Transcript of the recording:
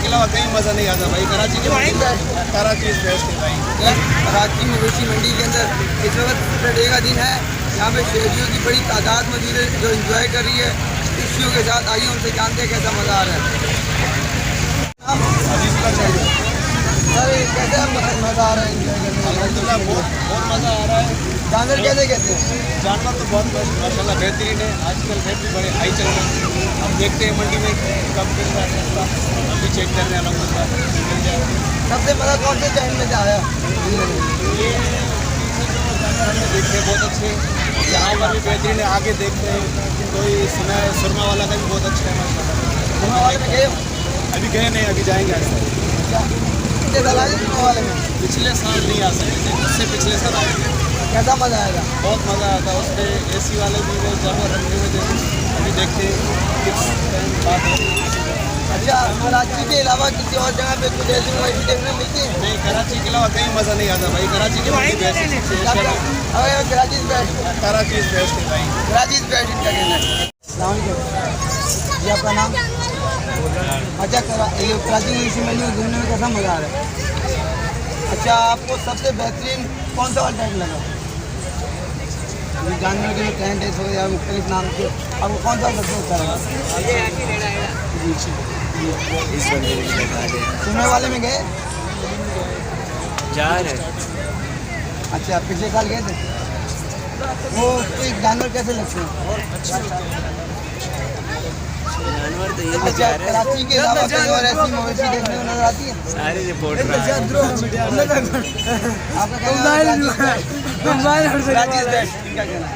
अलावा कहीं मज़ा नहीं आता भाई। कराची की कराची इज बेस्ट है भाई। कराची मवेशी मंडी के अंदर इस वक्त सैटरडे का दिन है। यहाँ पे शेरजियों की बड़ी तादाद मौजूद है जो इंजॉय कर रही है खुशियों के साथ। आइए उनसे जानते हैं कैसा मज़ा आ रहा है। सर कैसा मज़ा आ रहा है इंजॉय करने में? अल्हम्दुलिल्लाह बहुत मज़ा आ रहा है। जानवर कैसे कहते हैं? जानवर तो बहुत माशाल्लाह बेहतरीन है। आजकल रेट भी बड़े हाई चल रहे हैं। हम देखते हैं मंडी में कब मिल रहा है सस्ता, हम भी चेक कर रहे हैं अल्हम्दुलिल्लाह मिल जाए। सबसे मज़ा कौन से टाइम में आया? ये हमने देखे बहुत अच्छे, यहाँ पर भी बेहतरीन है। आगे देखते हैं कोई सुना है सुरमा वाला का भी बहुत अच्छा है माशाल्लाह। सुरमा वाले में गए हो? अभी गए नहीं, अभी जाएंगे आज। कितने साल आए सुरमा वाले में? पिछले साल नहीं आ सकते थे, उससे पिछले साल आएंगे। कैसा मज़ा आएगा? बहुत मज़ा आता है। उस पर AC वाले भी वो जानवर रखे हुए थे। अभी देखते हैं किस टाइम बात है। अच्छा, कराची के अलावा किसी और जगह पे कुछ ऐसी मवेशी देखने मिलती है? नहीं, कराची के अलावा कहीं मज़ा नहीं आता भाई। कराची की मंडी बेस्ट है। Karachi is best. Karachi is best है भाई। कराची इज बेस्ट इनका कहना है। जी आपका नाम? अच्छा, ये कराची मवेशी मंडी में घूमने में कैसा मज़ा आ रहा है? अच्छा, आपको सबसे बेहतरीन कौन सा वाला टेंट लगा? जानवर के जो टेंट है या मुख्तलिफ नाम के, आपको कौन सा सबसे अच्छा लगा? सुनने वाले में गए? जा रहे। अच्छा, पिछले साल गए थे? वो एक जानवर कैसे लगते हैं? जानवर तो ये अच्छा, कराची के अलावा कोई और ऐसी मवेशी देखने को नजर आती है? सारी रिपोर्ट आपका कहना है कराची इज बेस्ट, इनका कहना है।